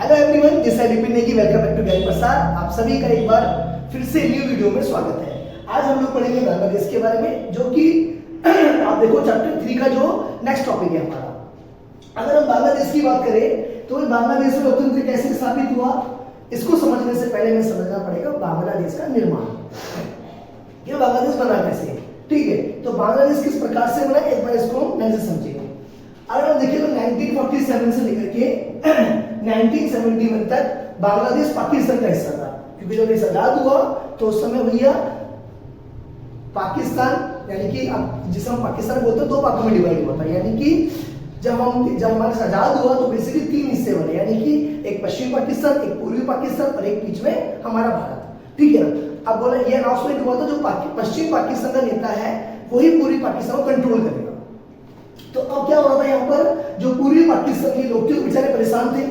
Hello everyone, this है Vipin Negi. Welcome back to Gyan Prasar. आप सभी का एक बार फिर से न्यू वीडियो में स्वागत है। आज हम लोग पढ़ेंगे बांग्लादेश के बारे में, जो कि आप देखो चैप्टर 3 का जो नेक्स्ट टॉपिक है हमारा। अगर हम बांग्लादेश की बात करें तो बांग्लादेश में लोकतंत्र कैसे स्थापित हुआ, इसको समझने से पहले हमें समझना पड़ेगा बांग्लादेश का निर्माण। ये बांग्लादेश बना कैसे, ठीक है। तो बांग्लादेश किस प्रकार से बना, एक बार इसको ढंग से समझिए। अगर हम देखिए तो 1947 से लेकर के 1971 तक बांग्लादेश पाकिस्तान का हिस्सा था, क्योंकि जब ये आजाद हुआ तो उस समय भैया पाकिस्तान यानी कि अब जिसे हम पाकिस्तान बोलते हैं दो भागों में डिवाइड हुआ था। यानी कि जब हमारे से आजाद हुआ तो बेसिकली 3 हिस्से बने, यानी कि एक पश्चिमी पाकिस्तान, एक पूर्वी पाकिस्तान और एक बीच में हमारा भारत, ठीक है ना। अब बोला ये अनाउंसमेंट हुआ था जो पश्चिम पाकिस्तान का नेता है वही पूर्वी पाकिस्तान को कंट्रोल करेगा। तो अब क्या हो रहा था, यहाँ पर जो पूर्वी पाकिस्तान के लोग थे वो बेचारे परेशान थे,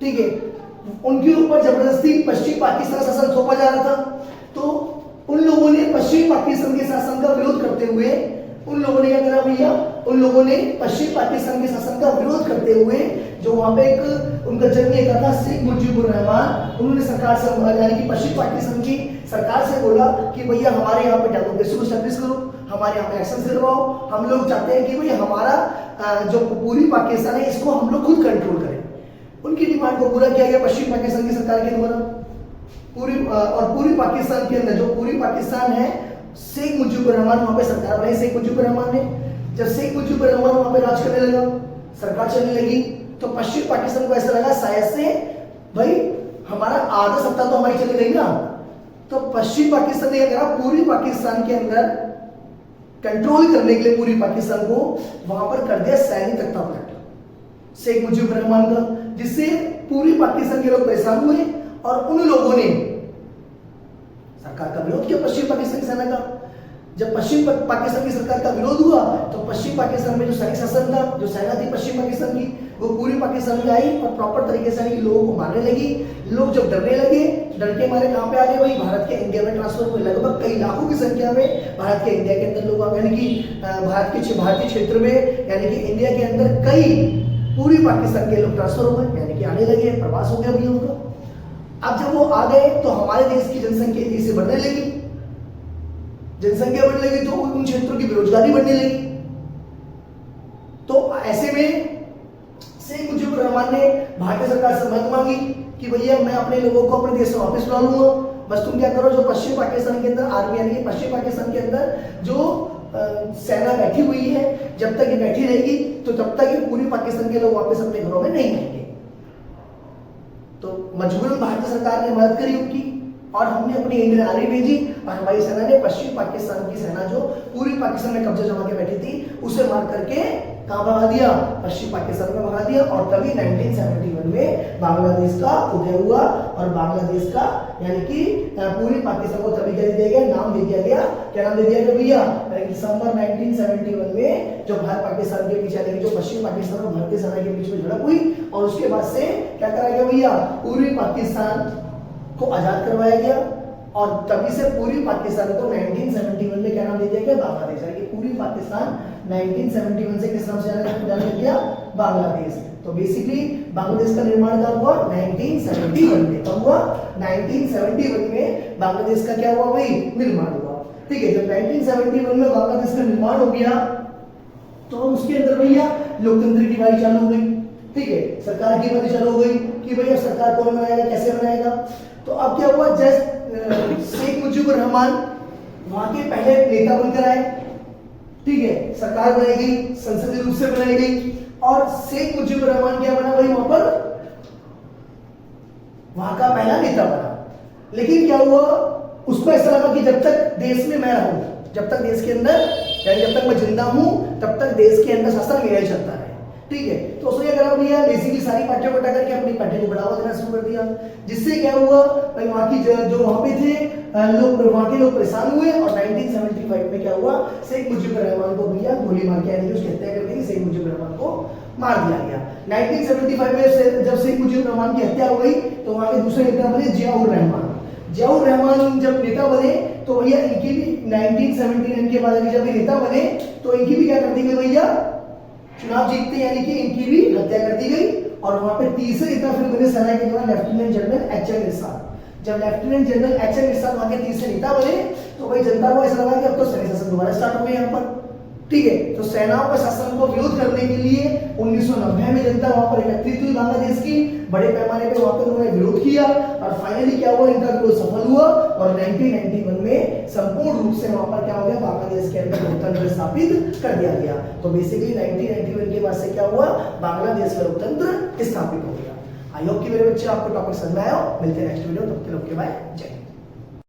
ठीक है। उनके ऊपर जबरदस्ती पश्चिम पाकिस्तान शासन सौंपा जा रहा था। तो उन लोगों ने पश्चिम पाकिस्तान के शासन का विरोध करते हुए उन लोगों ने क्या करा भैया, उन लोगों ने पश्चिम पाकिस्तान के शासन का विरोध करते हुए जो वहां पे एक उनका जन्म नेता था शेख मुजीबुर रहमान, उन्होंने सरकार से यानी कि पश्चिम पाकिस्तान की सरकार से बोला कि भैया हमारे यहाँ पे डेमोक्रेसी को स्टैब्लिश करो, हमारे यहाँ पे इलेक्शन करवाओ। हम लोग चाहते हैं कि भाई हमारा जो पूर्वी पाकिस्तान है इसको हम लोग खुद कंट्रोल करें। उनकी डिमांड को पूरा किया गया पश्चिम पाकिस्तान की सरकार के द्वारा। पूर्वी पाकिस्तान के अंदर जो पूर्वी पाकिस्तान है, शेख मुजीबुर रहमान वहां पे सरकार बनाई। शेख मुजीबुर रहमान ने जब शेख मुजीबुर रहमान वहां पे राज करने लगा, सरकार चलने लगी, तो पश्चिम पाकिस्तान को ऐसा लगा शायद से भाई हमारा आधा सत्ता तो हमारी चली गई ना। तो पश्चिम पाकिस्तान ने क्या करा, पूर्वी पाकिस्तान के अंदर कंट्रोल करने के लिए पूर्वी पाकिस्तान को वहां पर कर दिया सैनिक तख्तापलट शेख मुजीबुर रहमान का, जिससे पूर्वी पाकिस्तान के लोग परेशान हुए और उन लोगों ने सरकार का विरोध किया पश्चिम पाकिस्तान की सेना का। जब पश्चिम पाकिस्तान की सरकार का विरोध हुआ तो पश्चिम पाकिस्तान में जो सैनिक शासन था, जो सेना थी पश्चिम पाकिस्तान की, वो पूर्वी पाकिस्तान में आई और प्रॉपर तरीके से लोगों को मारने लगी। लोग जब डरने लगे, डर के मारे कहां पे आ गए, वही भारत के इंडिया में ट्रांसफर हुए। लगभग कई लाखों की संख्या में भारत के इंडिया के अंदर लोग आ गए, यानी कि भारतीय क्षेत्र में यानी कि इंडिया के अंदर कई पूर्वी पाकिस्तान के लोग ट्रांसफर हो गए, यानी कि आने लगे, प्रवास हो गया भैया उनका। अब जब वो आ गए तो हमारे देश की जनसंख्या तेजी से बढ़ने लगी, जनसंख्या बढ़ने लगी तो उन क्षेत्रों की बेरोजगारी बढ़ने लगी। तो ऐसे में शेख मुजीबुर रहमान ने भारतीय सरकार से मदद मांगी कि भैया मैं अपने लोगों को अपने देश में वापस बुला लूंगा, बस तुम क्या करो, जो पश्चिम पाकिस्तान के अंदर आर्मी यानी कि पश्चिम पाकिस्तान के अंदर जो सेना बैठी हुई है, जब तक ये बैठी रहेगी तो तब तक ये पूर्वी पाकिस्तान के लोग वापस अपने घरों में नहीं आएंगे। तो मजबूरन भारतीय सरकार ने मदद करी उनकी और हमने अपनी इंडियन आर्मी भेजी और हमारी सेना ने पश्चिम पाकिस्तान की सेना जो पूर्वी पाकिस्तान में कब्जा जमा के बैठी थी उसे मार करके कहां भगा दिया, पश्चिम पाकिस्तान में भगा दिया। और तभी 1971 में बांग्लादेश का उदय हुआ और बांग्लादेश का यानी कि पूर्वी पाकिस्तान को तभी क्या दिया गया, नाम दे दिया गया। क्या नाम दे दिया गया भैया, दिसंबर 1971 में जो भारत पाकिस्तान के बीच यानी कि जो पश्चिम पाकिस्तान और भारतीय सेना के बीच में झड़प हुई और उसके बाद से क्या करा गया भैया, पूर्वी पाकिस्तान को आजाद करवाया गया। और तभी से पूर्वी पाकिस्तान को 1971 में क्या नाम दे दिया गया, बांग्लादेश। यानी कि पूर्वी पाकिस्तान 1971 से किस नाम से जाना गया, बांग्लादेश। तो बेसिकली बांग्लादेश का निर्माण कब हुआ, 1971 में। कब हुआ, 1971 में बांग्लादेश का क्या हुआ भाई, निर्माण हुआ, ठीक है। जब 1971 में बांग्लादेश का निर्माण हो गया तो उसके अंदर भैया लोकतंत्र की बारी चालू हो गई, ठीक है। सरकार की बारी चालू हो गई कि भैया सरकार कौन बनाएगा, कैसे बनाएगा। तो अब क्या हुआ, शेख मुजीबुर रहमान वहां के पहले नेता बनकर आए, ठीक है। सरकार बनाई गई, संसदीय रूप से बनाई गई और शेख मुजीबुर रहमान क्या बना भाई, वहां पर वहां का पहला नेता बना। लेकिन क्या हुआ, उसको ऐसा लगा कि जब तक देश में मैं रहूं, जब तक देश के अंदर यानी जब तक मैं जिंदा हूं तब तक देश के अंदर शासन मेरा ही चलता है, ठीक है। तो उसने क्या करा भैया, बेसिकली सारी पार्टियों को हटा करके अपनी पार्टी को बढ़ावा देना शुरू कर दिया। जिससे क्या हुआ भाई, वहां की जो वहां पे थे लोग, वहां के लोग परेशान हुए और 1975 में क्या हुआ, शेख मुजीबुर रहमान को भैया गोली मार के यानी कि उसकी हत्या कर दी, शेख मुजीबुर रहमान को मार दिया गया। 1975 में जब शेख मुजीबुर रहमान की हत्या हो गई तो वहां के दूसरे नेता बने जियाउर रहमान। जियाउर रहमान जब नेता बने तो भैया इनकी भी 1979 के बाद जब नेता बने तो इनकी भी क्या कर दी गई भैया, चुनाव जीतते यानी कि इनकी भी हत्या कर दी गई और वहां पे तीसरे इतना फिर मैंने सेना के दौरान लेफ्टिनेंट जनरल एच.एम. इरशाद। जब लेफ्टिनेंट जनरल एच.एम. इरशाद वहां के तीसरे नेता बने तो भाई जनता को ऐसा लगा कि अब तो सैन्य शासन दोबारा स्टार्ट हो गया यहाँ पर, ठीक है। तो सेनाओं का शासन को विरोध करने के लिए 1990 में जनता वहां पर एकत्रित हुई बांग्लादेश की, बड़े पैमाने पे वहां पर उन्होंने विरोध किया और फाइनली क्या हुआ, इनका विरोध सफल हुआ और 1991 में संपूर्ण रूप से वहां पर क्या हो गया, बांग्लादेश के अंदर लोकतंत्र स्थापित कर दिया गया। तो बेसिकली 1991 के बाद से क्या हुआ, बांग्लादेश का लोकतंत्र स्थापित हो गया। आई होप कि मेरे बच्चे आपको टॉपिक समझ में आया हो। मिलते हैं नेक्स्ट वीडियो, तब तक के लिए बाय, जय हिंद।